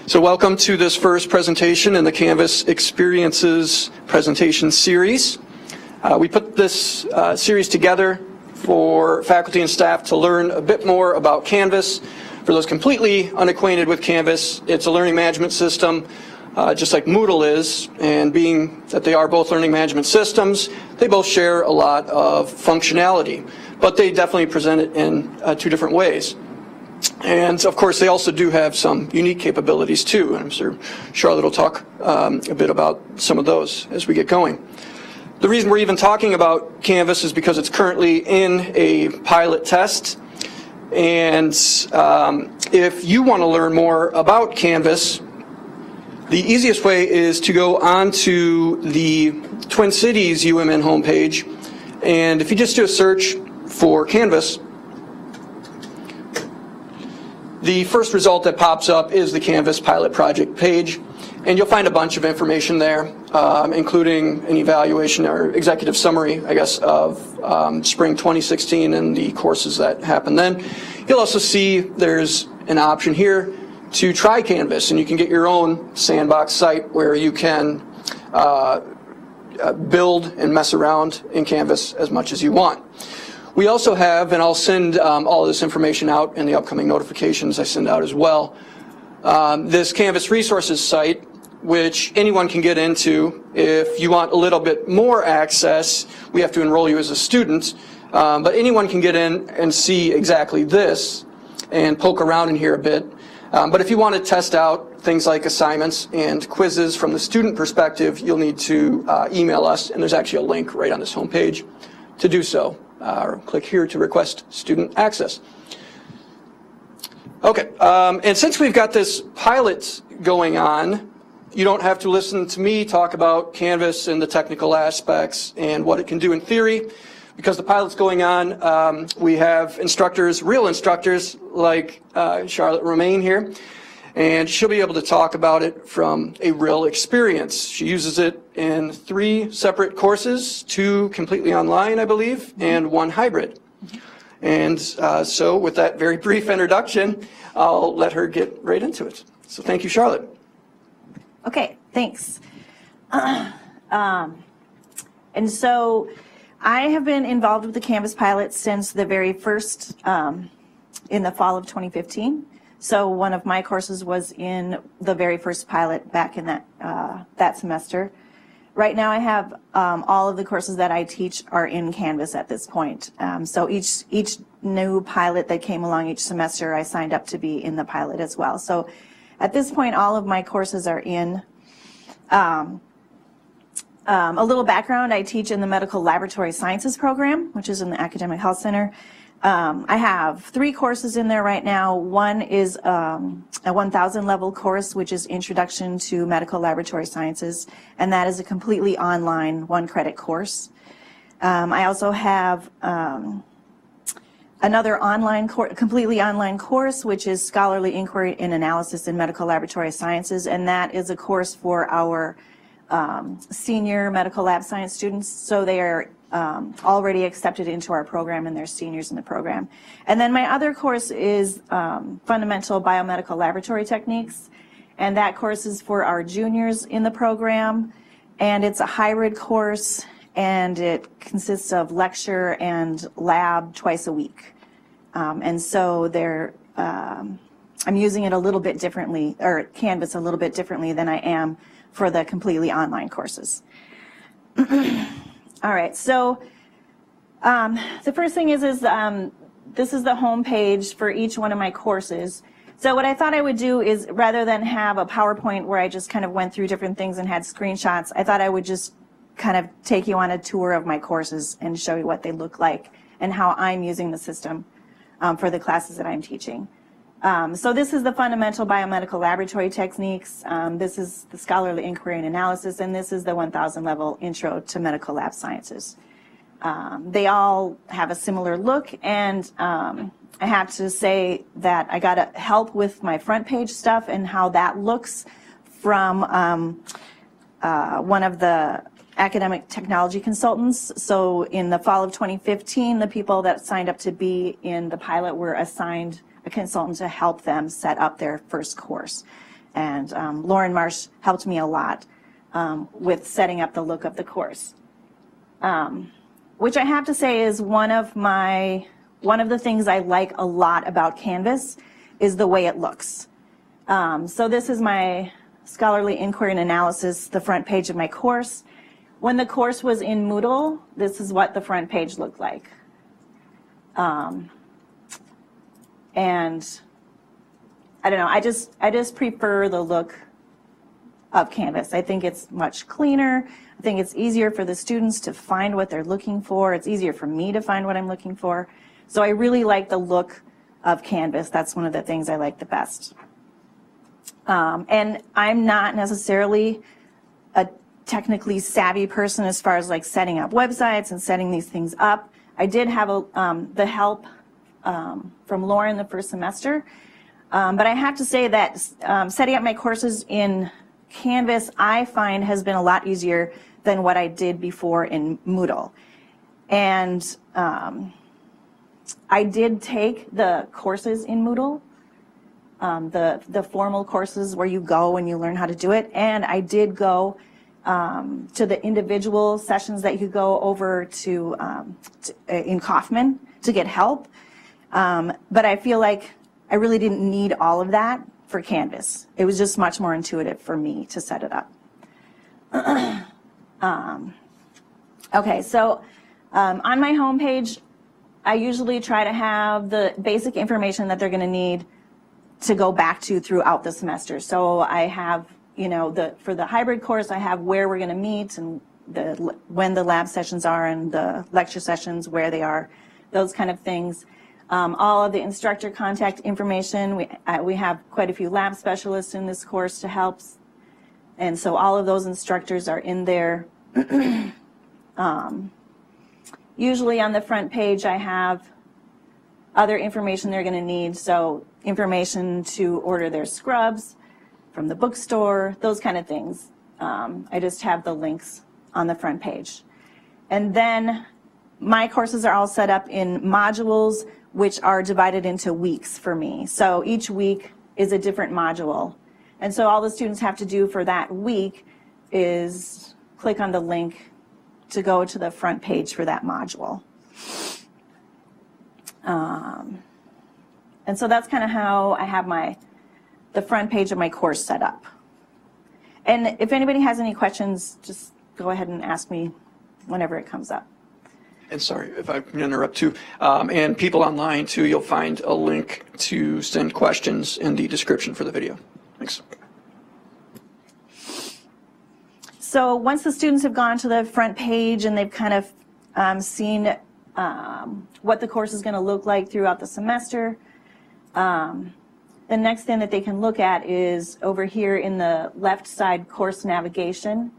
So welcome to this first presentation in the Canvas Experiences presentation series. We put this series together for faculty and staff to learn a bit more about Canvas. For those completely unacquainted with Canvas, it's a learning management system just like Moodle is, and being that they are both learning management systems, they both share a lot of functionality, but they definitely present it in two different ways. And of course, they also do have some unique capabilities too, and I'm sure Charlotte will talk a bit about some of those as we get going. The reason we're even talking about Canvas is because it's currently in a pilot test, and if you want to learn more about Canvas, the easiest way is to go onto the Twin Cities UMN homepage, and if you just do a search for Canvas, the first result that pops up is the Canvas pilot project page, and you'll find a bunch of information there, including an evaluation or executive summary, I guess, of spring 2016 and the courses that happened then. You'll also see there's an option here to try Canvas, and you can get your own sandbox site where you can build and mess around in Canvas as much as you want. We also have, and I'll send all of this information out in the upcoming notifications I send out as well, this Canvas resources site, which anyone can get into. If you want a little bit more access, we have to enroll you as a student, but anyone can get in and see exactly this and poke around in here a bit. But if you want to test out things like assignments and quizzes from the student perspective, you'll need to email us, and there's actually a link right on this homepage to do so. Or click here to request student access. Okay, and since we've got this pilot going on, you don't have to listen to me talk about Canvas and the technical aspects and what it can do in theory. Because the pilot's going on, we have instructors, real instructors, like Charlotte Romain here, and she'll be able to talk about it from a real experience. She uses it in 3 separate courses, 2 completely online, I believe, and 1 hybrid. And so with that very brief introduction, I'll let her get right into it. So thank you, Charlotte. Okay, thanks. And so I have been involved with the Canvas pilot since the very first, in the fall of 2015. So one of my courses was in the very first pilot back in that semester. Right now I have all of the courses that I teach are in Canvas at this point. So each new pilot that came along each semester, I signed up to be in the pilot as well. So at this point, all of my courses are in. A little background, I teach in the Medical Laboratory Sciences program, which is in the Academic Health Center. I have 3 courses in there right now. One is a 1,000 level course, which is Introduction to Medical Laboratory Sciences, and that is a completely online 1-credit course. I also have another completely online course, which is Scholarly Inquiry and Analysis in Medical Laboratory Sciences, and that is a course for our senior medical lab science students, so they are already accepted into our program and they're seniors in the program. And then my other course is Fundamental Biomedical Laboratory Techniques, and that course is for our juniors in the program, and it's a hybrid course, and it consists of lecture and lab twice a week. And so I'm using it a little bit differently, or Canvas a little bit differently than I am for the completely online courses. All right, so the first thing is this is the home page for each one of my courses. So what I thought I would do is, rather than have a PowerPoint where I just kind of went through different things and had screenshots, I thought I would just kind of take you on a tour of my courses and show you what they look like and how I'm using the system for the classes that I'm teaching. So this is the Fundamental Biomedical Laboratory Techniques, this is the Scholarly Inquiry and Analysis, and this is the 1,000 level Intro to Medical Lab Sciences. They all have a similar look, and I have to say that I got help with my front page stuff and how that looks from one of the academic technology consultants. So in the fall of 2015, the people that signed up to be in the pilot were assigned a consultant to help them set up their first course. And Lauren Marsh helped me a lot with setting up the look of the course, which I have to say is one of the things I like a lot about Canvas is the way it looks. So this is my Scholarly Inquiry and Analysis, the front page of my course. When the course was in Moodle, this is what the front page looked like. And I don't know, I just prefer the look of Canvas. I think it's much cleaner. I think it's easier for the students to find what they're looking for. It's easier for me to find what I'm looking for. So I really like the look of Canvas. That's one of the things I like the best. And I'm not necessarily a technically savvy person as far as like setting up websites and setting these things up. I did have the help from Lauren the first semester, but I have to say that setting up my courses in Canvas I find has been a lot easier than what I did before in Moodle. And I did take the courses in Moodle, the formal courses where you go and you learn how to do it, and I did go to the individual sessions that you go over to in Kaufman to get help. But I feel like I really didn't need all of that for Canvas. It was just much more intuitive for me to set it up. Okay, so on my homepage, I usually try to have the basic information that they're going to need to go back to throughout the semester. So I have, you know, for the hybrid course, I have where we're going to meet and when the lab sessions are and the lecture sessions, where they are, those kind of things. All of the instructor contact information. We have quite a few lab specialists in this course to help, and so all of those instructors are in there. Usually on the front page I have other information they're going to need, so information to order their scrubs from the bookstore, those kind of things. I just have the links on the front page. And then my courses are all set up in modules which are divided into weeks for me. So each week is a different module. And so all the students have to do for that week is click on the link to go to the front page for that module. And so that's kind of how I have the front page of my course set up. And if anybody has any questions, just go ahead and ask me whenever it comes up. And sorry if I can interrupt too. And people online too, you'll find a link to send questions in the description for the video. Thanks. So once the students have gone to the front page and they've kind of seen what the course is going to look like throughout the semester, the next thing that they can look at is over here in the left side course navigation,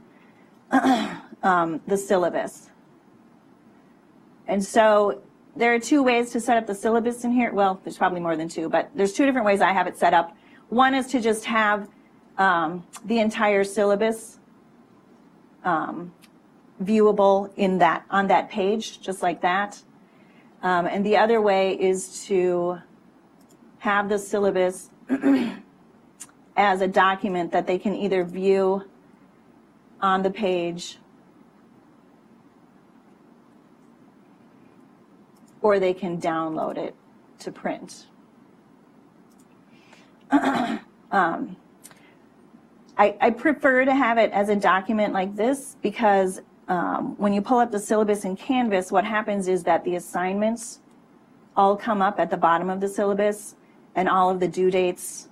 the syllabus. And so there are two ways to set up the syllabus in here. Well, there's probably more than two, but there's two different ways I have it set up. One is to just have the entire syllabus viewable on that page, just like that. And the other way is to have the syllabus as a document that they can either view on the page or they can download it to print. I prefer to have it as a document like this because when you pull up the syllabus in Canvas, what happens is that the assignments all come up at the bottom of the syllabus and all of the due dates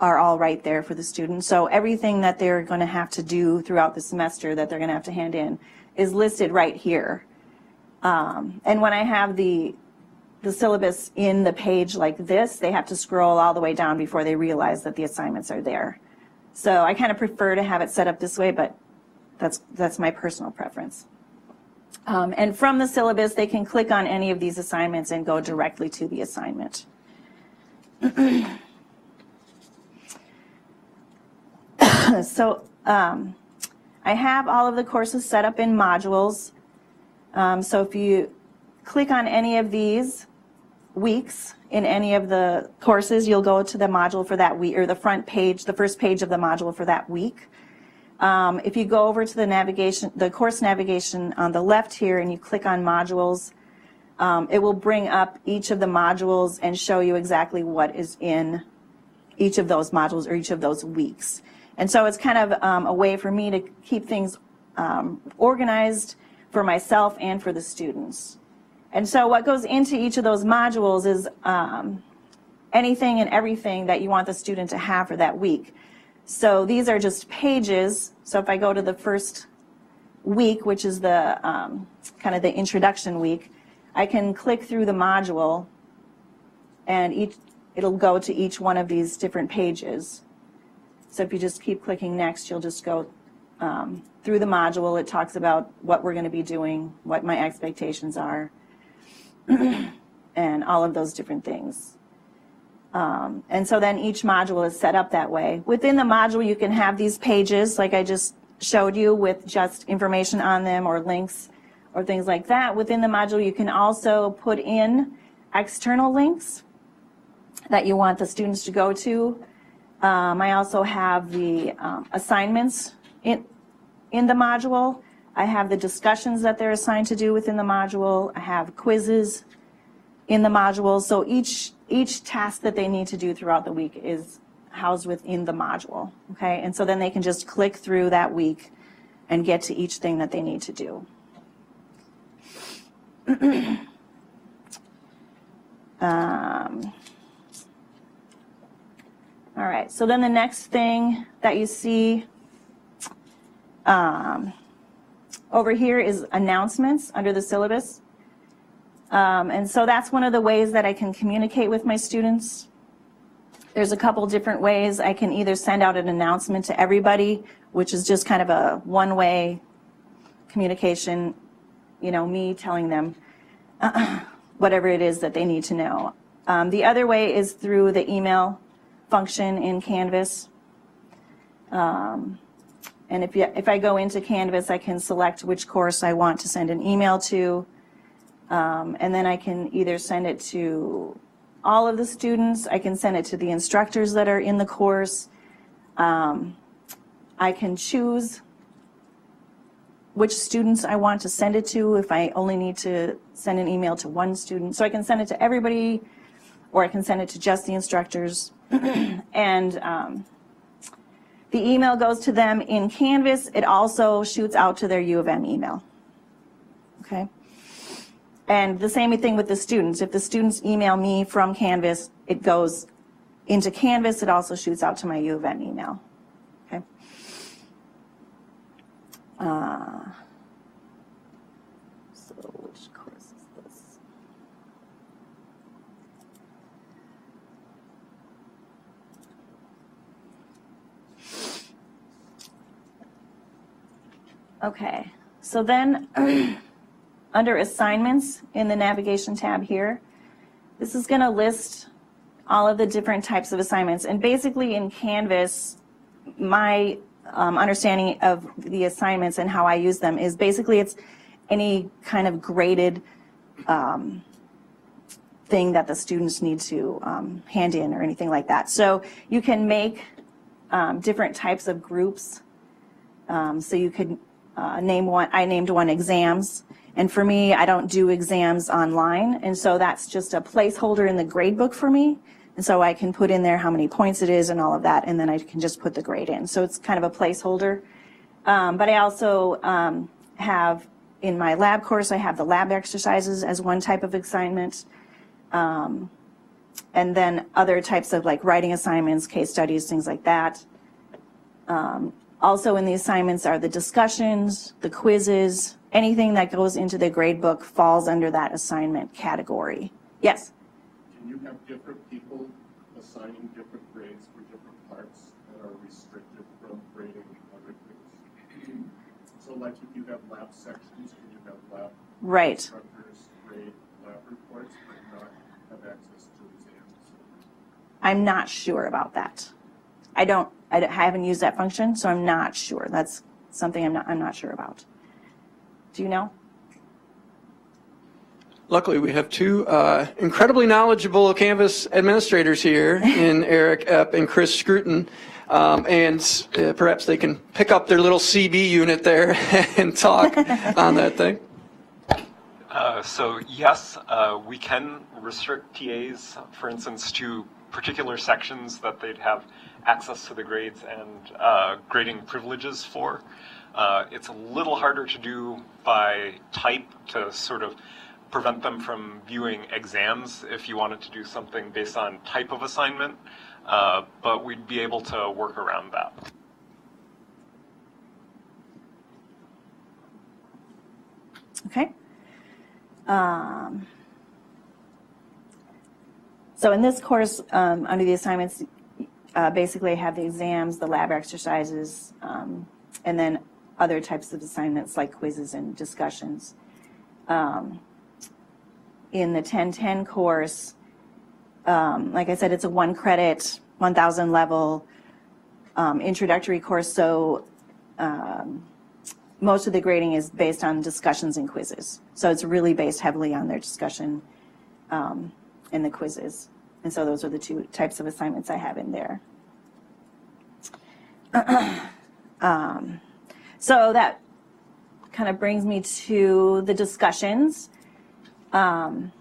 are all right there for the students. So everything that they're going to have to do throughout the semester that they're going to have to hand in is listed right here. And when I have the syllabus in the page like this, they have to scroll all the way down before they realize that the assignments are there. So I kind of prefer to have it set up this way, but that's my personal preference. And from the syllabus, they can click on any of these assignments and go directly to the assignment. So I have all of the courses set up in modules. So if you click on any of these, weeks in any of the courses, you'll go to the module for that week, or the front page, the first page of the module for that week. If you go over to the navigation, the course navigation on the left here, and you click on modules, it will bring up each of the modules and show you exactly what is in each of those modules or each of those weeks. And so it's kind of a way for me to keep things organized for myself and for the students. And so what goes into each of those modules is anything and everything that you want the student to have for that week. So these are just pages. So if I go to the first week, which is the kind of the introduction week, I can click through the module and it'll go to each one of these different pages. So if you just keep clicking next, you'll just go through the module. It talks about what we're going to be doing, what my expectations are, and all of those different things. And so then each module is set up that way. Within the module, you can have these pages like I just showed you with just information on them or links or things like that. Within the module, you can also put in external links that you want the students to go to. I also have the assignments in the module. I have the discussions that they're assigned to do within the module. I have quizzes in the module. So each task that they need to do throughout the week is housed within the module, okay? And so then they can just click through that week and get to each thing that they need to do. All right, so then the next thing that you see over here is announcements under the syllabus. And so that's one of the ways that I can communicate with my students. There's a couple different ways. I can either send out an announcement to everybody, which is just kind of a one-way communication, you know, me telling them whatever it is that they need to know. The other way is through the email function in Canvas. And if I go into Canvas, I can select which course I want to send an email to. And then I can either send it to all of the students, I can send it to the instructors that are in the course. I can choose which students I want to send it to if I only need to send an email to one student. So I can send it to everybody, or I can send it to just the instructors. And the email goes to them in Canvas. It also shoots out to their U of M email. Okay? And the same thing with the students. If the students email me from Canvas, it goes into Canvas. It also shoots out to my U of M email. Okay? So which course is this? Okay, so then under assignments in the navigation tab here, this is going to list all of the different types of assignments. And basically in Canvas, my understanding of the assignments and how I use them is basically it's any kind of graded thing that the students need to hand in or anything like that. So you can make different types of groups. So you could name one. I named one exams. And for me, I don't do exams online. And so that's just a placeholder in the grade book for me. And so I can put in there how many points it is and all of that, and then I can just put the grade in. So it's kind of a placeholder. But I also have, in my lab course, I have the lab exercises as one type of assignment. And then other types of like writing assignments, case studies, things like that. Also in the assignments are the discussions, the quizzes, anything that goes into the grade book falls under that assignment category. Yes? Can you have different people assigning different grades for different parts that are restricted from grading other things? So like if you have lab sections, can you have lab instructors grade lab reports but not have access to exams? I'm not sure about that. I haven't used that function, so I'm not sure. That's something I'm not sure about. Do you know? Luckily, we have two incredibly knowledgeable Canvas administrators here in Eric Epp and Chris Scruton. And perhaps they can pick up their little CB unit there and talk on that thing. So yes, we can restrict TAs, for instance, to particular sections that they'd have access to the grades and grading privileges for. It's a little harder to do by type to sort of prevent them from viewing exams if you wanted to do something based on type of assignment, but we'd be able to work around that. Okay. So in this course, under the assignments, basically I have the exams, the lab exercises, and then other types of assignments like quizzes and discussions. In the 1010 course, like I said, it's a 1 credit, 1,000 level introductory course, so most of the grading is based on discussions and quizzes. So it's really based heavily on their discussion and the quizzes. And so those are the two types of assignments I have in there. So that kind of brings me to the discussions. And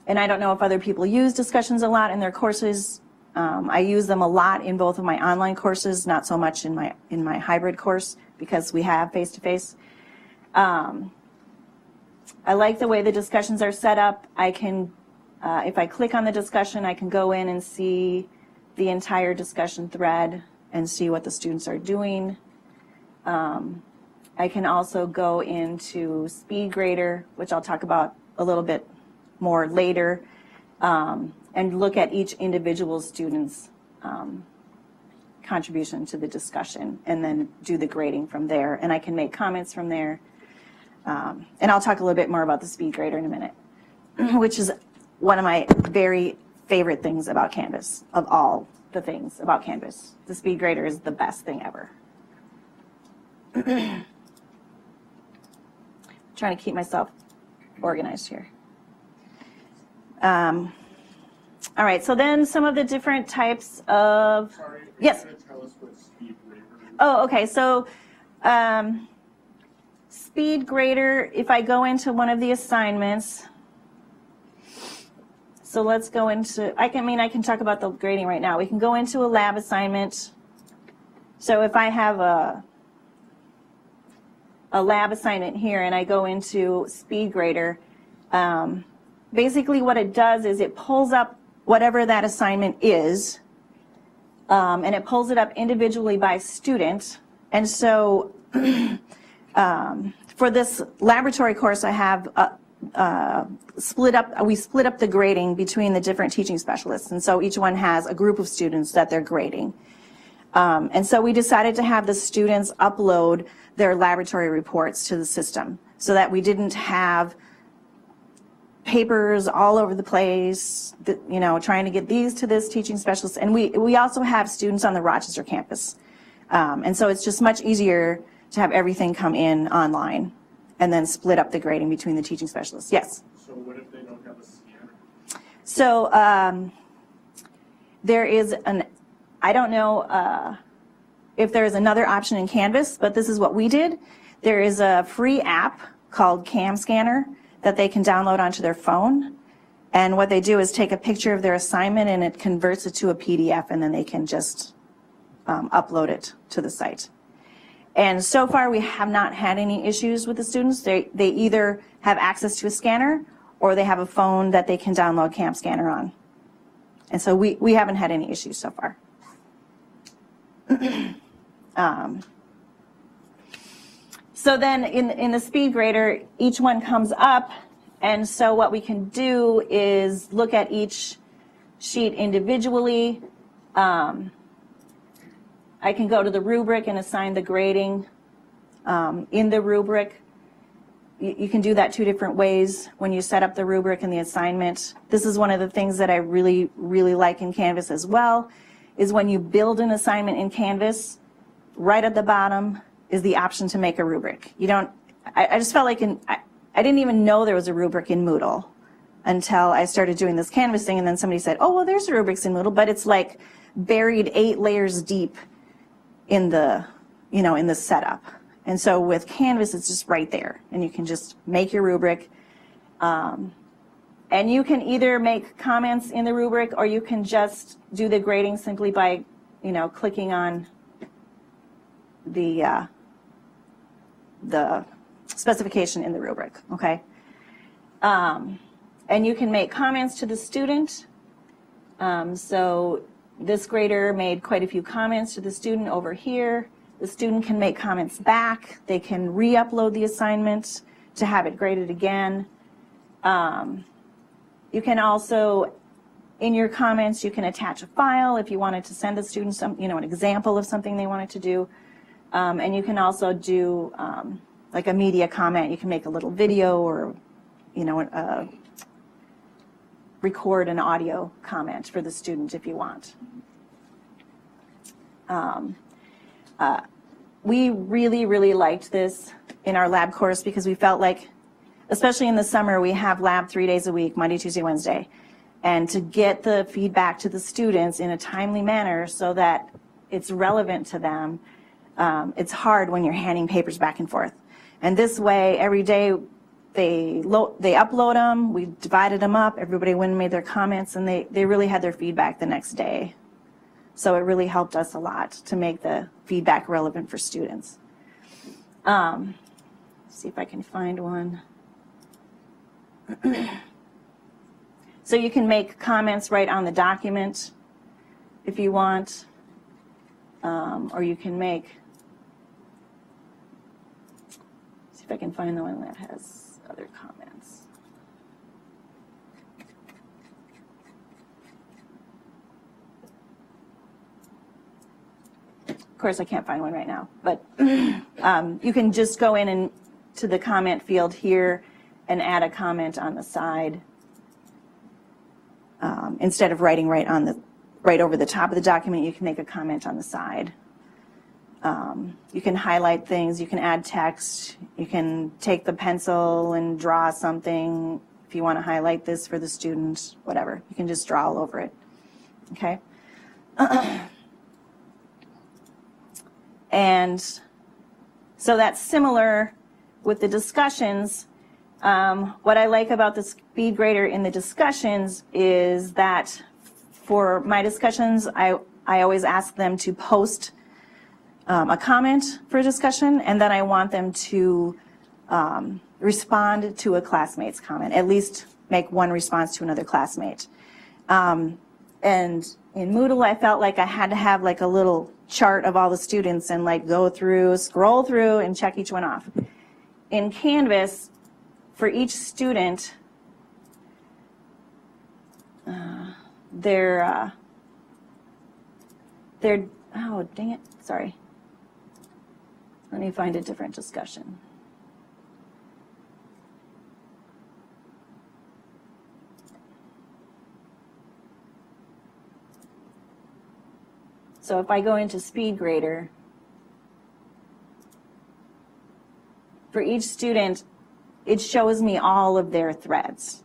I don't know if other people use discussions a lot in their courses. I use them a lot in both of my online courses, not so much in my hybrid course because we have face-to-face. I like the way the discussions are set up. I can, if I click on the discussion, I can go in and see the entire discussion thread and see what the students are doing. I can also go into SpeedGrader, which I'll talk about a little bit more later, and look at each individual student's contribution to the discussion and then do the grading from there. And I can make comments from there. And I'll talk a little bit more about the SpeedGrader in a minute, which is one of my very favorite things about Canvas, of all the things about Canvas. The SpeedGrader is the best thing ever. Trying to keep myself organized here. All right, so then some of the different types of... Sorry, yes. Can you tell us what SpeedGrader is? Oh, okay, so SpeedGrader, if I go into one of the assignments, so let's go into, I can talk about the grading right now. We can go into a lab assignment. So if I have a lab assignment here and I go into SpeedGrader, basically what it does is it pulls up whatever that assignment is, and it pulls it up individually by student. And so for this laboratory course, I have we split up the grading between the different teaching specialists. And so each one has a group of students that they're grading. And so we decided to have the students upload their laboratory reports to the system so that we didn't have papers all over the place, you know, trying to get these to this teaching specialist. And we also have students on the Rochester campus. And so it's just much easier to have everything come in online and then split up the grading between the teaching specialists. Yes? So what if they don't have a scanner? So there is I don't know if there is another option in Canvas, but this is what we did. There is a free app called Cam Scanner that they can download onto their phone. And what they do is take a picture of their assignment and it converts it to a PDF, and then they can just upload it to the site. And so far we have not had any issues with the students. They either have access to a scanner or they have a phone that they can download Cam Scanner on. And so we haven't had any issues so far. So then in the SpeedGrader, each one comes up, and so what we can do is look at each sheet individually. I can go to the rubric and assign the grading in the rubric. You can do that two different ways when you set up the rubric and the assignment. This is one of the things that I really, really like in Canvas as well, is when you build an assignment in Canvas, right at the bottom is the option to make a rubric. You don't, I just felt like I I didn't even know there was a rubric in Moodle until I started doing this canvassing, and then somebody said, oh, well, there's rubrics in Moodle, but it's like buried 8 layers deep in the, you know, in the setup. And so with Canvas, it's just right there, and you can just make your rubric. And you can either make comments in the rubric, or you can just do the grading simply by, you know, clicking on the specification in the rubric, okay? And you can make comments to the student. So this grader made quite a few comments to the student over here. The student can make comments back. They can re-upload the assignment to have it graded again. You can also, in your comments, you can attach a file if you wanted to send the student some, you know, an example of something they wanted to do. And you can also do like a media comment. You can make a little video, or, you know, record an audio comment for the student if you want. We really, really liked this in our lab course because we felt like, especially in the summer, we have lab 3 days a week, Monday, Tuesday, Wednesday. And to get the feedback to the students in a timely manner so that it's relevant to them, it's hard when you're handing papers back and forth. And this way, every day, they upload them, we divided them up, everybody went and made their comments, and they really had their feedback the next day. So it really helped us a lot to make the feedback relevant for students. See if I can find one. So you can make comments right on the document if you want, or you can make, see if I can find the one that has other comments. Of course, I can't find one right now, but you can just go in and to the comment field here and add a comment on the side instead of writing right over the top of the document. You can make a comment on the side. You can highlight things, you can add text, you can take the pencil and draw something if you want to highlight this for the student, whatever. You can just draw all over it, okay? And so that's similar with the discussions. What I like about the speed grader in the discussions is that for my discussions, I always ask them to post a comment for a discussion, and then I want them to respond to a classmate's comment, at least make one response to another classmate. And in Moodle, I felt like I had to have like a little chart of all the students and like go through, scroll through, and check each one off. In Canvas, for each student, they're oh, dang it, sorry. Let me find a different discussion. So if I go into Speed Grader, for each student, it shows me all of their threads.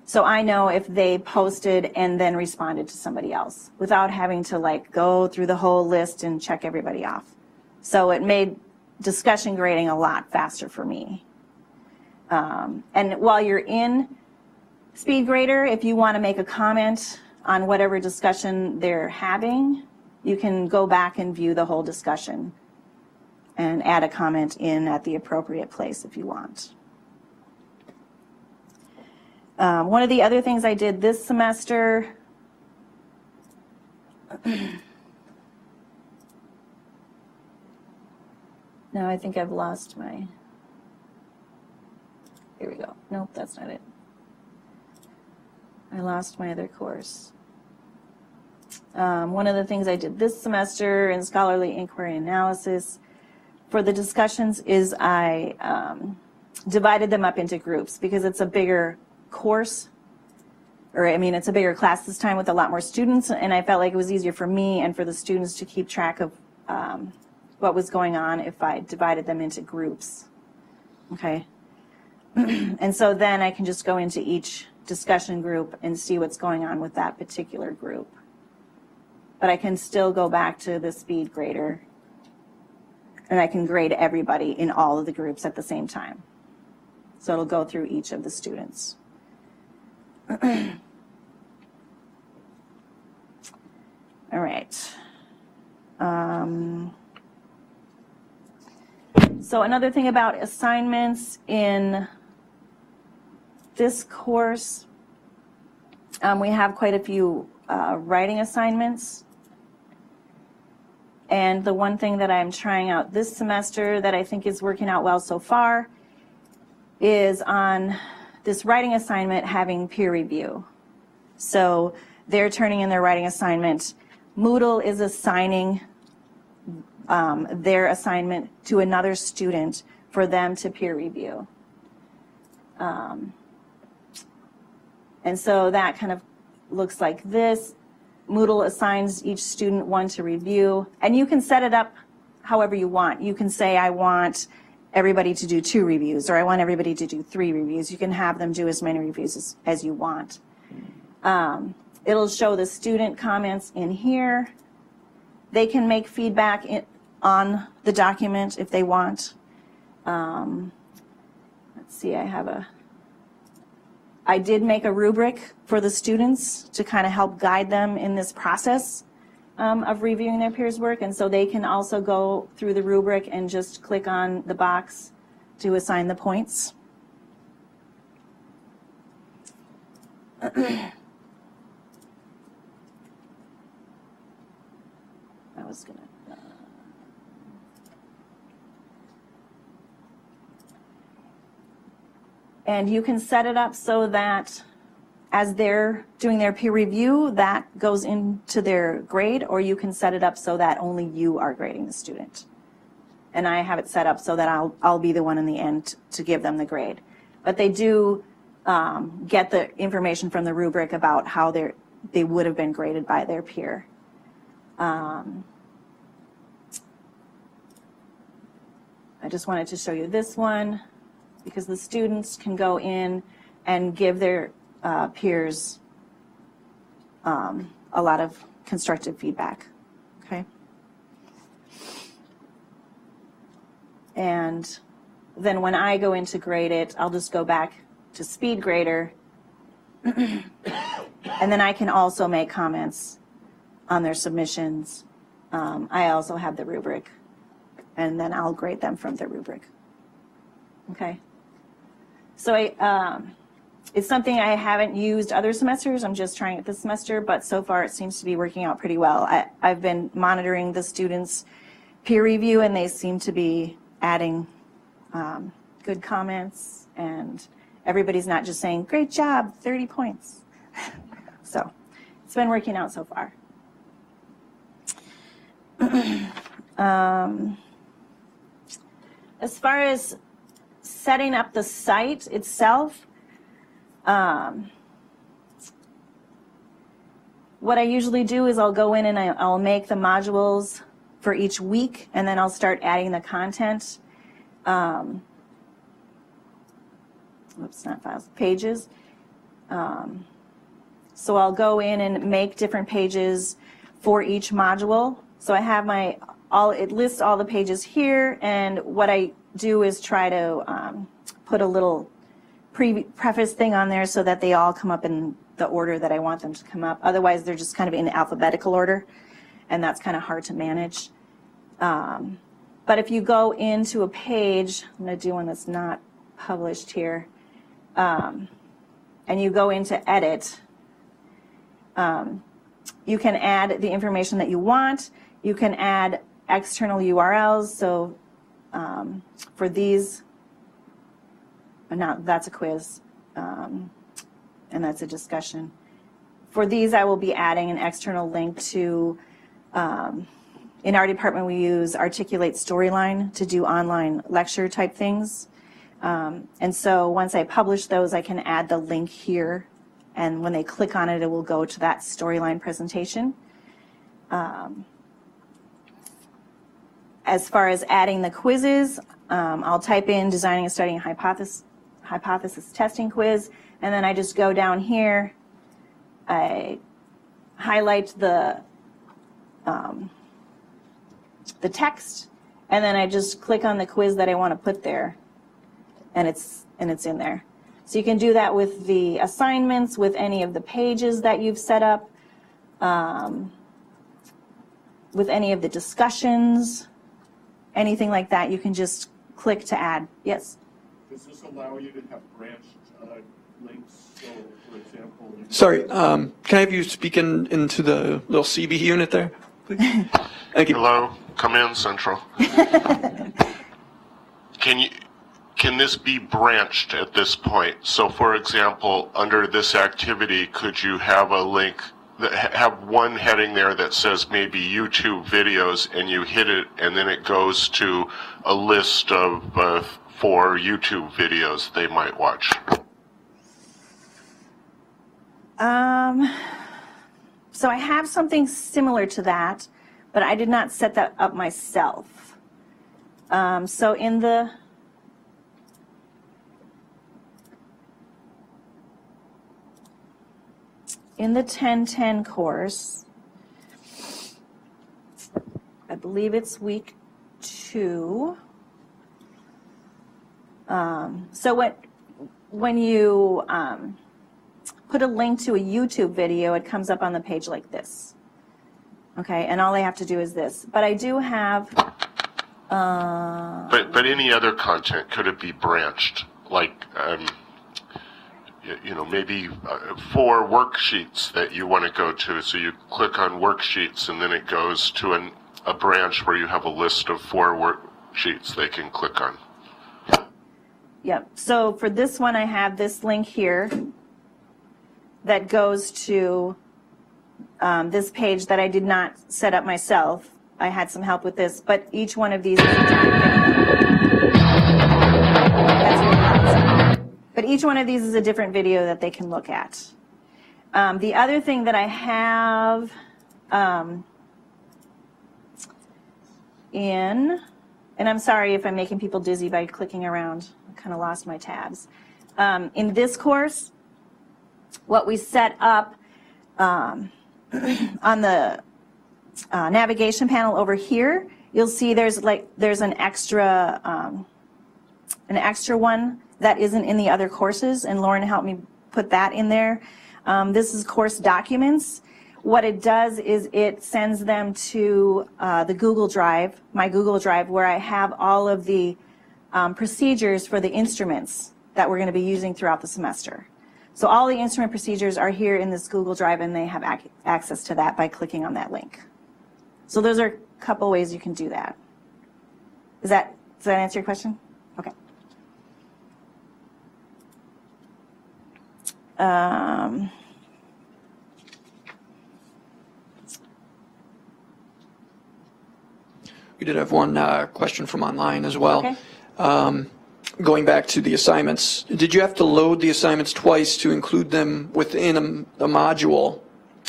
So I know if they posted and then responded to somebody else without having to like go through the whole list and check everybody off. So it made discussion grading a lot faster for me. And while you're in Speed Grader, if you want to make a comment on whatever discussion they're having, you can go back and view the whole discussion and add a comment in at the appropriate place if you want. One of the other things I did this semester, now I think I've lost my, here we go. Nope, that's not it. I lost my other course. One of the things I did this semester in scholarly inquiry analysis for the discussions is I divided them up into groups because it's a bigger course, or I mean it's a bigger class this time with a lot more students, and I felt like it was easier for me and for the students to keep track of what was going on if I divided them into groups. Okay. And so then I can just go into each discussion group and see what's going on with that particular group. But I can still go back to the speed grader, and I can grade everybody in all of the groups at the same time. So it'll go through each of the students. All right. So another thing about assignments in this course, we have quite a few writing assignments. And the one thing that I'm trying out this semester that I think is working out well so far is on this writing assignment having peer review. So they're turning in their writing assignment. Moodle is assigning their assignment to another student for them to peer review. And so that kind of looks like this. Moodle assigns each student one to review, and you can set it up however you want. You can say, I want everybody to do 2 reviews, or I want everybody to do 3 reviews. You can have them do as many reviews as you want. It'll show the student comments in here. They can make feedback on the document if they want. Let's see, I did make a rubric for the students to kind of help guide them in this process of reviewing their peers' work, and so they can also go through the rubric and just click on the box to assign the points. I was gonna. And you can set it up so that as they're doing their peer review, that goes into their grade, or you can set it up so that only you are grading the student. And I have it set up so that I'll be the one in the end to give them the grade. But they do get the information from the rubric about how they would have been graded by their peer. I just wanted to show you this one, because the students can go in and give their peers a lot of constructive feedback, okay? And then when I go in to grade it, I'll just go back to Speed Grader, and then I can also make comments on their submissions. I also have the rubric, and then I'll grade them from the rubric, okay? So it's something I haven't used other semesters. I'm just trying it this semester, but so far it seems to be working out pretty well. I've been monitoring the students' peer review, and they seem to be adding good comments, and everybody's not just saying, great job, 30 points. So it's been working out so far. As far as setting up the site itself, what I usually do is I'll go in and I'll make the modules for each week, and then I'll start adding the content. Oops, not files, pages. So I'll go in and make different pages for each module. So I have it lists all the pages here, and what I do is try to put a little preface thing on there so that they all come up in the order that I want them to come up. Otherwise, they're just kind of in alphabetical order, and that's kind of hard to manage. But if you go into a page, I'm going to do one that's not published here, and you go into edit, you can add the information that you want. You can add external URLs. So for these, that's a quiz, and that's a discussion. For these, I will be adding an external link to, in our department, we use Articulate Storyline to do online lecture type things. And so once I publish those, I can add the link here, and when they click on it, it will go to that Storyline presentation. As far as adding the quizzes, I'll type in designing and studying hypothesis testing quiz, and then I just go down here, I highlight the text, and then I just click on the quiz that I want to put there, and it's in there. So you can do that with the assignments, with any of the pages that you've set up, with any of the discussions, anything like that. You can just click to add. Yes? Does this allow you to have branched links? So, for example, Sorry, can I have you speak into the little CB unit there, please? Thank you. Hello, Command Central. Can this be branched at this point? So, for example, under this activity, could you have a link, have one heading there that says maybe YouTube videos, and you hit it, and then it goes to a list of 4 YouTube videos they might watch? So I have something similar to that, but I did not set that up myself. So in the in the 1010 course, I believe it's week 2. So when you put a link to a YouTube video, it comes up on the page like this. Okay, and all I have to do is this. But I do have... But any other content, could it be branched? Like, you know, maybe 4 worksheets that you want to go to. So you click on worksheets, and then it goes to a branch where you have a list of 4 worksheets they can click on. Yep. So for this one, I have this link here that goes to this page that I did not set up myself. I had some help with this, but each one of these is a different video. That's really loud. But each one of these is a different video that they can look at. The other thing that I have and I'm sorry if I'm making people dizzy by clicking around. I kind of lost my tabs. In this course, what we set up on the navigation panel over here, you'll see there's an extra one that isn't in the other courses, and Lauren helped me put that in there. This is course documents. What it does is it sends them to the Google Drive, my Google Drive, where I have all of the procedures for the instruments that we're going to be using throughout the semester. So all the instrument procedures are here in this Google Drive, and they have access to that by clicking on that link. So those are a couple ways you can do that. Does that answer your question? Okay. We did have one question from online as well. Okay. Going back to the assignments, did you have to load the assignments twice to include them within a module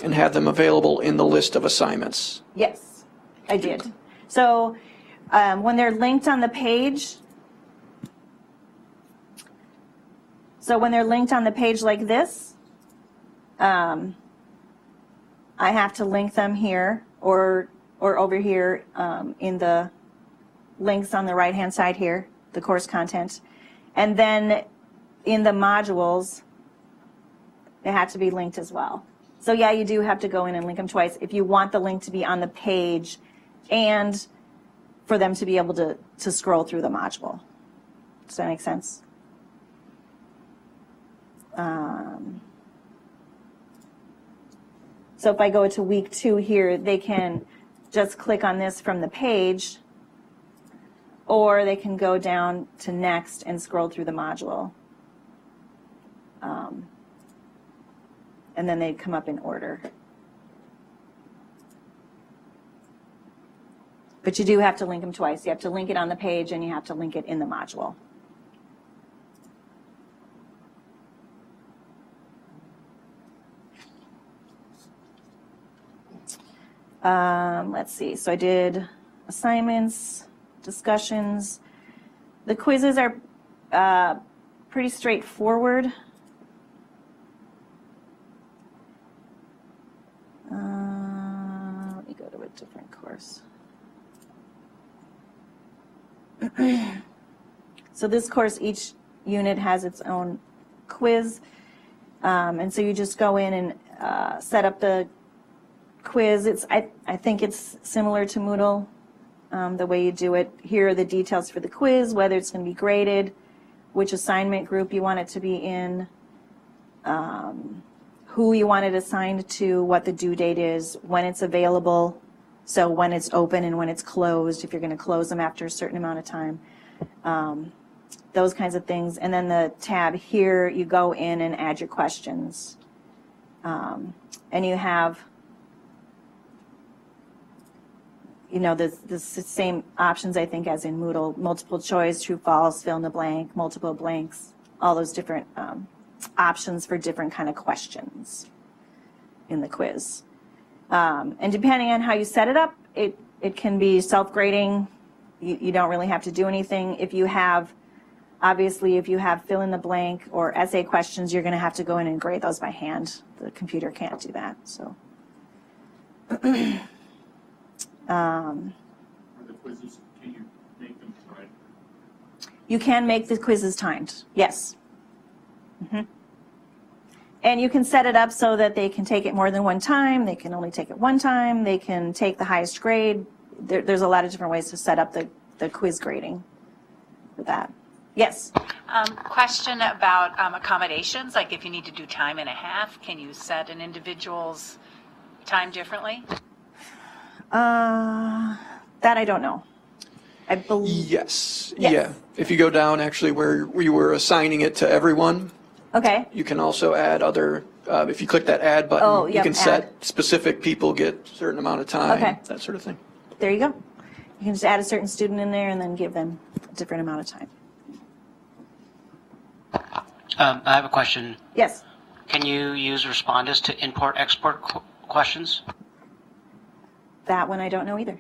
and have them available in the list of assignments? Yes, I did. So when they're linked on the page, like this, I have to link them here or over here in the links on the right-hand side here, the course content. And then in the modules, they have to be linked as well. So yeah, you do have to go in and link them twice if you want the link to be on the page and for them to be able to scroll through the module. Does that make sense? So if I go to week 2 here, they can just click on this from the page, or they can go down to next and scroll through the module. And then they come up in order. But you do have to link them twice. You have to link it on the page and you have to link it in the module. Let's see. So I did assignments, discussions. The quizzes are pretty straightforward. Let me go to a different course. So this course, each unit has its own quiz. And so you just go in and set up the quiz. I think it's similar to Moodle, the way you do it. Here are the details for the quiz, whether it's going to be graded, which assignment group you want it to be in, who you want it assigned to, what the due date is, when it's available, so when it's open and when it's closed, if you're going to close them after a certain amount of time, those kinds of things. And then the tab here, you go in and add your questions. And you have, you know, the same options, I think, as in Moodle: multiple choice, true, false, fill in the blank, multiple blanks, all those different options for different kind of questions in the quiz. And depending on how you set it up, it can be self-grading. You don't really have to do anything. If you have, obviously, if you have fill in the blank or essay questions, you're going to have to go in and grade those by hand. The computer can't do that. So. For the quizzes, can you make them timed? You can make the quizzes timed, yes. Mm-hmm. And you can set it up so that they can take it more than one time. They can only take it one time. They can take the highest grade. There's a lot of different ways to set up the quiz grading for that. Yes? Question about accommodations, like if you need to do time and a half, can you set an individual's time differently? That I don't know. I believe. Yes. Yes. Yeah. If you go down actually where we were assigning it to everyone, Okay. you can also add other, if you click that add button, Oh, you yep, can set add. specific people get a certain amount of time, Okay. that sort of thing. There you go. You can just add a certain student in there and then give them a different amount of time. I have a question. Yes. Can you use Respondus to import-export questions? That one I don't know either.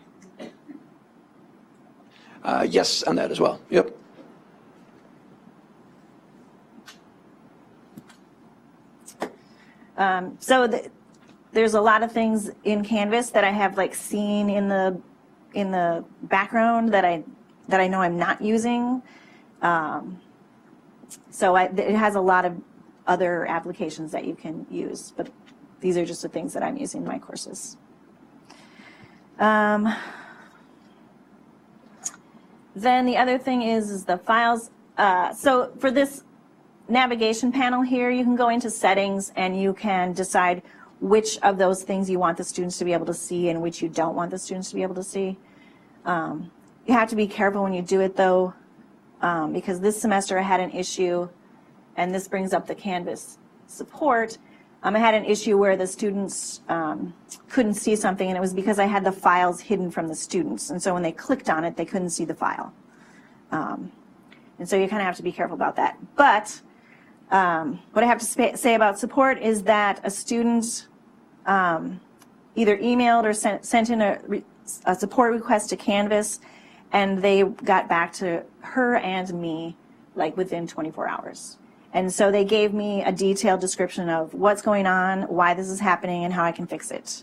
Yes, on that as well. Yep. There's a lot of things in Canvas that I have like seen in the background that I know I'm not using. It has a lot of other applications that you can use, but these are just the things that I'm using in my courses. Then the other thing is the files. So for this navigation panel here, you can go into settings and you can decide which of those things you want the students to be able to see and which you don't want the students to be able to see. You have to be careful when you do it though, because this semester I had an issue, and this brings up the Canvas support. I had an issue where the students couldn't see something, and it was because I had the files hidden from the students. And so when they clicked on it, they couldn't see the file. And so you kind of have to be careful about that. But what I have to say about support is that a student either emailed or sent in a support request to Canvas, and they got back to her and me like within 24 hours. And so they gave me a detailed description of what's going on, why this is happening, and how I can fix it.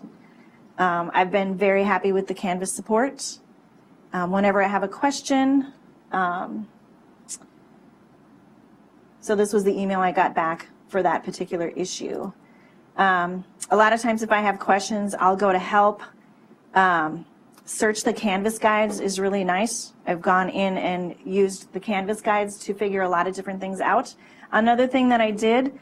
I've been very happy with the Canvas support. Whenever I have a question, so this was the email I got back for that particular issue. A lot of times if I have questions, I'll go to help. Search the Canvas guides is really nice. I've gone in and used the Canvas guides to figure a lot of different things out. Another thing that I did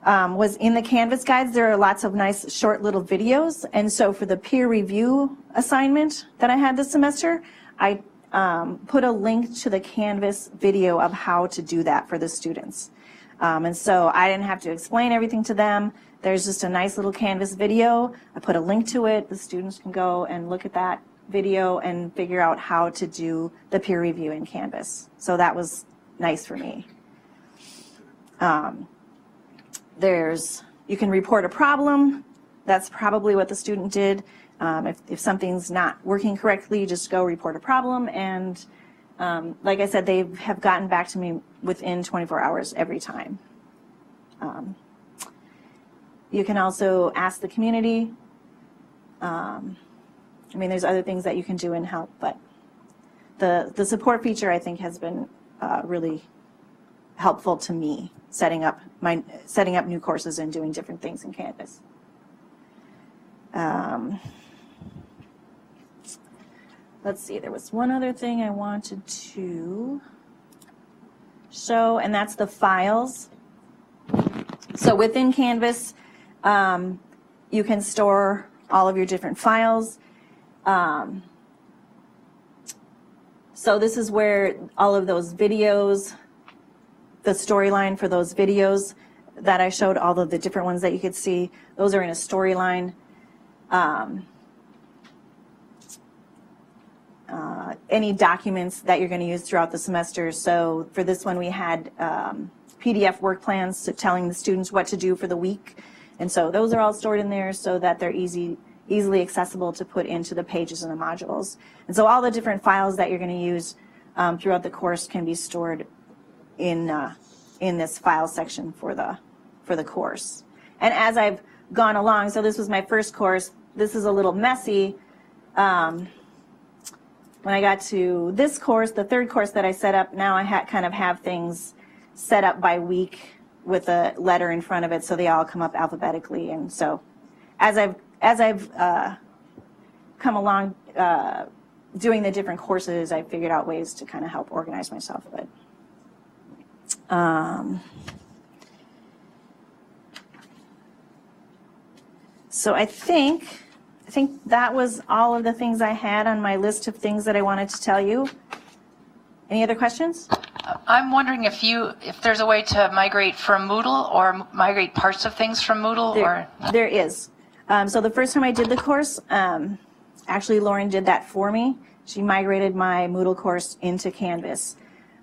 was in the Canvas guides, there are lots of nice short little videos. And so for the peer review assignment that I had this semester, I put a link to the Canvas video of how to do that for the students. And so I didn't have to explain everything to them. There's just a nice little Canvas video. I put a link to it. The students can go and look at that video and figure out how to do the peer review in Canvas. So that was nice for me. You can report a problem. That's probably what the student did. If something's not working correctly, you just go report a problem, and Like I said, they have gotten back to me within 24 hours every time. You can also ask the community. I mean, there's other things that you can do and help, but the support feature, I think, has been really helpful to me setting up new courses and doing different things in Canvas. Let's see, there was one other thing I wanted to show, and that's the files. So within Canvas, you can store all of your different files. So this is where all of those videos, the storyline for those videos that I showed, all of the different ones that you could see, those are in a storyline. Any documents that you're going to use throughout the semester. So for this one, we had PDF work plans telling the students what to do for the week. And so those are all stored in there so that they're easily accessible to put into the pages and the modules. And so all the different files that you're going to use throughout the course can be stored in this file section for the course. And as I've gone along, so this was my first course. This is a little messy. When I got to this course, the third course that I set up, now I kind of have things set up by week with a letter in front of it, so they all come up alphabetically. And so as I've come along doing the different courses, I figured out ways to kind of help organize myself. But so I think that was all of the things I had on my list of things that I wanted to tell you. Any other questions? I'm wondering if there's a way to migrate from Moodle or migrate parts of things from Moodle. There is. So the first time I did the course, actually Lauren did that for me. She migrated my Moodle course into Canvas.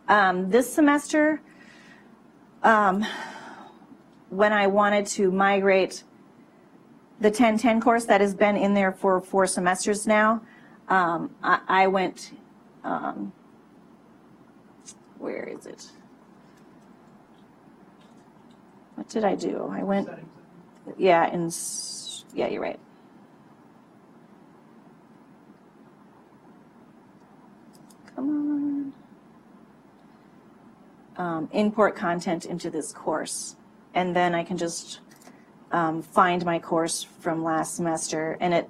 This semester, when I wanted to migrate the 1010 course that has been in there for 4 semesters now, I went, where is it? What did I do? I went, yeah, you're right. Come on. Import content into this course. And then I can just find my course from last semester, and it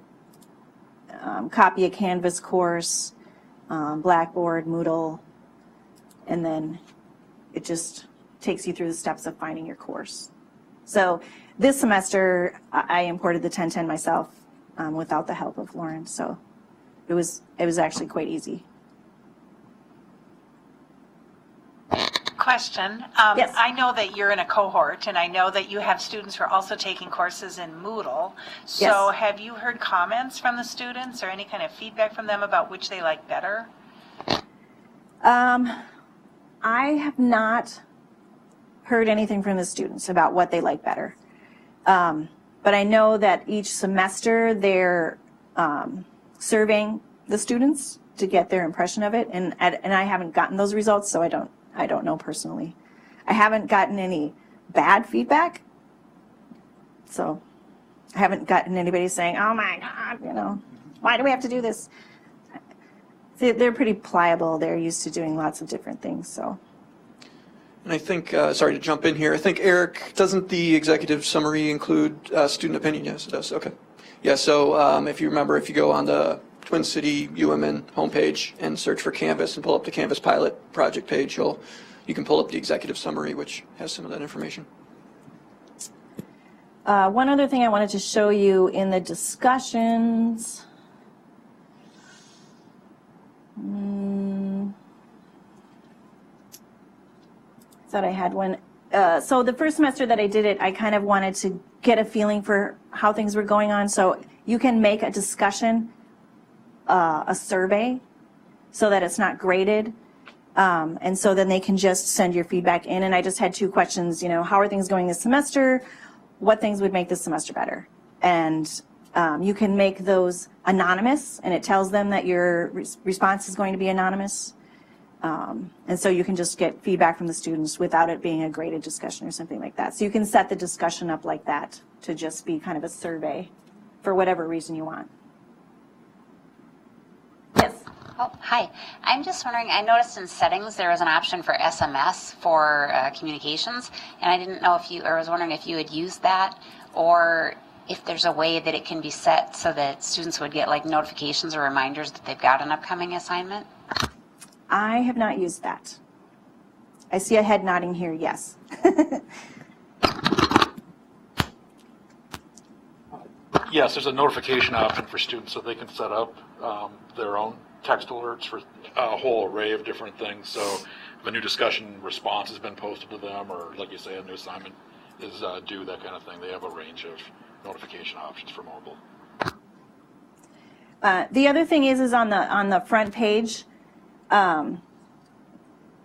copy a Canvas course, Blackboard, Moodle, and then it just takes you through the steps of finding your course. So this semester I imported the 1010 myself without the help of Lauren, so it was actually quite easy. Question. Yes. I know that you're in a cohort, and I know that you have students who are also taking courses in Moodle. So Yes. have you heard comments from the students or any kind of feedback from them about which they like better? I have not heard anything from the students about what they like better. But I know that each semester they're surveying the students to get their impression of it, and I haven't gotten those results, so I don't know personally. I haven't gotten any bad feedback, so I haven't gotten anybody saying, "Oh my God, why do we have to do this?" They're pretty pliable. They're used to doing lots of different things, so. And I think, sorry to jump in here, I think, Eric, doesn't the executive summary include student opinion? Yes, it does. Okay. Yeah, so if you remember, if you go on the Twin City UMN homepage and search for Canvas and pull up the Canvas pilot project page, you can pull up the executive summary, which has some of that information. One other thing I wanted to show you in the discussions. Thought I had one. So the first semester that I did it, I kind of wanted to get a feeling for how things were going on. So you can make a discussion a survey so that it's not graded. And so then they can just send your feedback in. And I just had 2 questions, how are things going this semester? What things would make this semester better? And you can make those anonymous, and it tells them that your response is going to be anonymous. And so you can just get feedback from the students without it being a graded discussion or something like that. So you can set the discussion up like that to just be kind of a survey for whatever reason you want. Yes? Oh, hi. I'm just wondering, I noticed in settings there was an option for SMS for communications, and I didn't know if you, or I was wondering if you had used that, or if there's a way that it can be set so that students would get like notifications or reminders that they've got an upcoming assignment. I have not used that. I see a head nodding here, yes. Yes, there's a notification option for students so they can set up their own text alerts for a whole array of different things. So if a new discussion response has been posted to them, or like you say, a new assignment is due, that kind of thing, they have a range of notification options for mobile. The other thing is on the front page,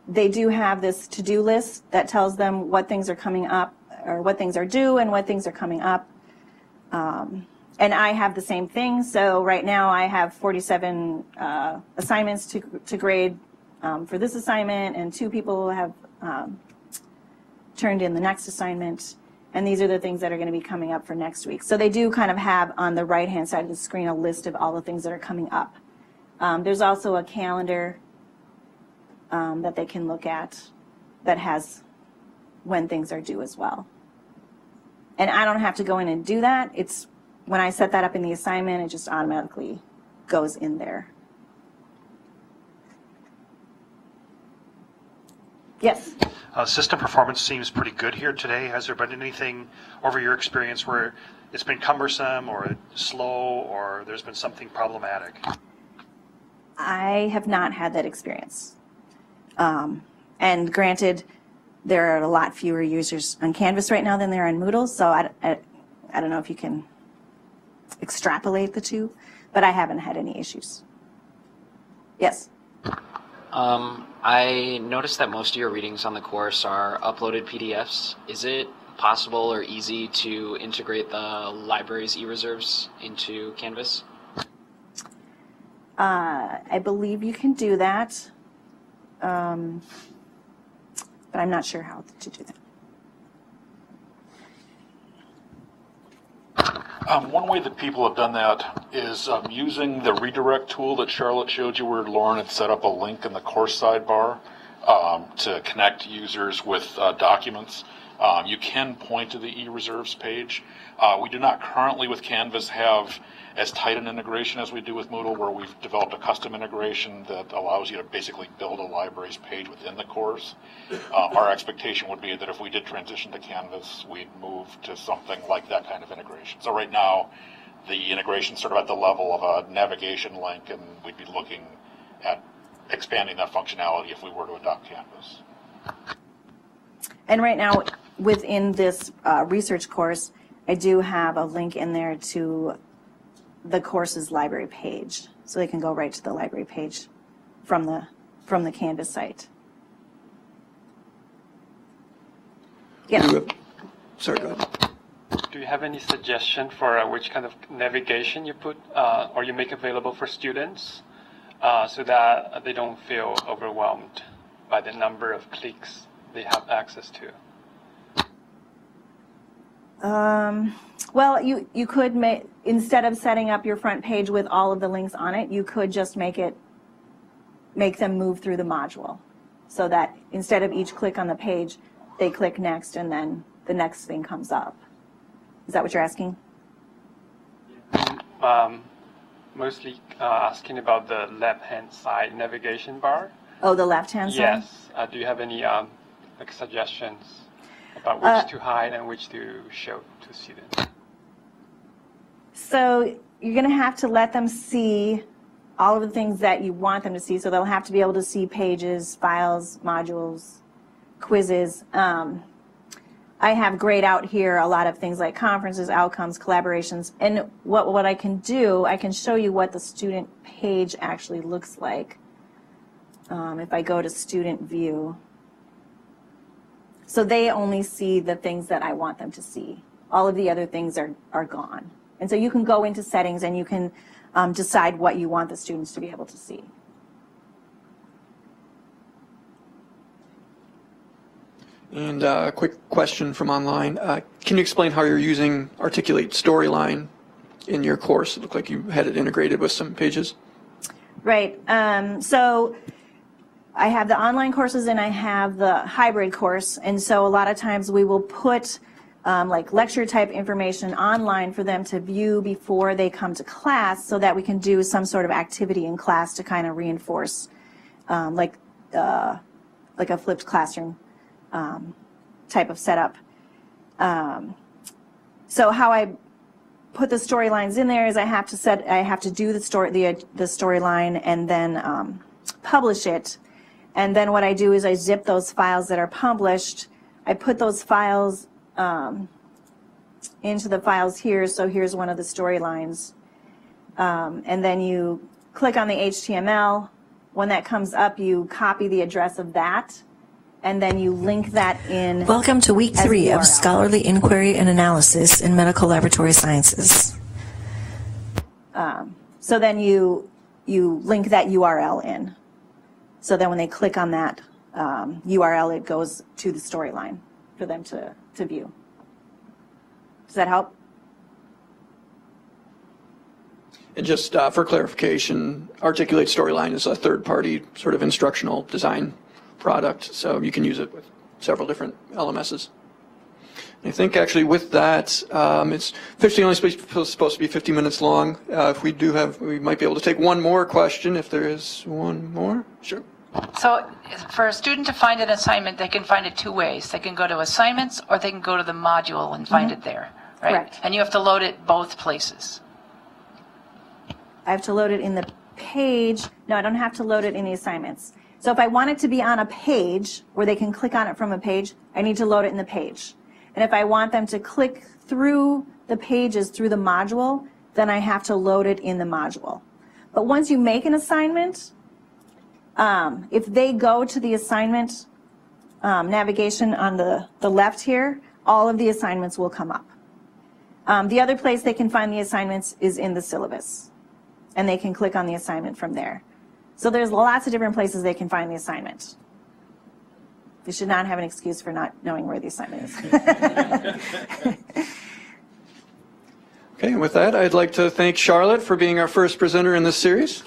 they do have this to-do list that tells them what things are coming up, or what things are due and what things are coming up. And I have the same thing. So right now I have 47 assignments to grade for this assignment, and 2 people have turned in the next assignment. And these are the things that are going to be coming up for next week. So they do kind of have on the right-hand side of the screen a list of all the things that are coming up. There's also a calendar that they can look at that has when things are due as well. And I don't have to go in and do that. It's when I set that up in the assignment, it just automatically goes in there. Yes? System performance seems pretty good here today. Has there been anything over your experience where it's been cumbersome or slow, or there's been something problematic? I have not had that experience. And granted, there are a lot fewer users on Canvas right now than there are in Moodle, so I don't know if you can extrapolate the two, but I haven't had any issues. Yes? I noticed that most of your readings on the course are uploaded PDFs. Is it possible or easy to integrate the library's e-reserves into Canvas? I believe you can do that, but I'm not sure how to do that. One way that people have done that is using the redirect tool that Charlotte showed you, where Lauren had set up a link in the course sidebar to connect users with documents. You can point to the e-reserves page. We do not currently with Canvas have as tight an integration as we do with Moodle, where we've developed a custom integration that allows you to basically build a libraries page within the course. Our expectation would be that if we did transition to Canvas, we'd move to something like that kind of integration. So right now, the integration is sort of at the level of a navigation link, and we'd be looking at expanding that functionality if we were to adopt Canvas. And right now, within this research course, I do have a link in there to the course's library page, so they can go right to the library page from the Canvas site. Yeah. Sorry, go ahead. Do you have any suggestion for which kind of navigation you put or you make available for students so that they don't feel overwhelmed by the number of clicks they have access to? Well, you could make, instead of setting up your front page with all of the links on it, you could just make them move through the module, so that instead of each click on the page, they click next and then the next thing comes up. Is that what you're asking? Mostly asking about the left-hand side navigation bar. Oh, the left-hand side? Yes. Do you have any like suggestions about which to hide and which to show to students? So you're going to have to let them see all of the things that you want them to see. So they'll have to be able to see pages, files, modules, quizzes. I have grayed out here a lot of things like conferences, outcomes, collaborations. And what I can do, I can show you what the student page actually looks like. If I go to student view. So they only see the things that I want them to see. All of the other things are gone. And so you can go into settings and you can decide what you want the students to be able to see. And a quick question from online. Can you explain how you're using Articulate Storyline in your course? It looked like you had it integrated with some pages. Right. So I have the online courses and I have the hybrid course. And so a lot of times we will put like lecture type information online for them to view before they come to class so that we can do some sort of activity in class to kind of reinforce like a flipped classroom type of setup. So how I put the storylines in there is I have to do the storyline and then publish it. And then what I do is I zip those files that are published. I put those files into the files here. So here's one of the storylines. And then you click on the HTML. When that comes up, you copy the address of that, and then you link that in. Welcome to week 3 of Scholarly Inquiry and Analysis in Medical Laboratory Sciences. So then you link that URL in. So then when they click on that URL, it goes to the storyline for them to view. Does that help? And just for clarification, Articulate Storyline is a third-party sort of instructional design product, so you can use it with several different LMSs. I think actually with that, it's officially only supposed to be 50 minutes long. If we do have, we might be able to take one more question if there is one more. Sure. So for a student to find an assignment, they can find it two ways. They can go to assignments or they can go to the module and find it there, right? Correct. And you have to load it both places. I have to load it in the page. No, I don't have to load it in the assignments. So if I want it to be on a page where they can click on it from a page, I need to load it in the page. And if I want them to click through the pages through the module, then I have to load it in the module. But once you make an assignment, if they go to the assignment navigation on the left here, all of the assignments will come up. The other place they can find the assignments is in the syllabus, and they can click on the assignment from there. So there's lots of different places they can find the assignment. You should not have an excuse for not knowing where the assignment is. Okay, and with that, I'd like to thank Charlotte for being our first presenter in this series.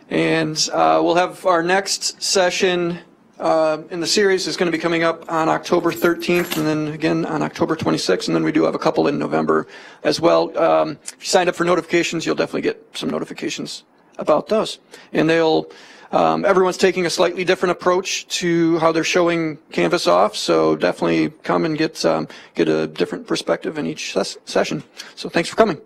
And we'll have our next session in the series is going to be coming up on October 13th and then again on October 26th, and then we do have a couple in November as well. If you signed up for notifications, you'll definitely get some notifications about those. And everyone's taking a slightly different approach to how they're showing Canvas off, so definitely come and get a different perspective in each session. So thanks for coming.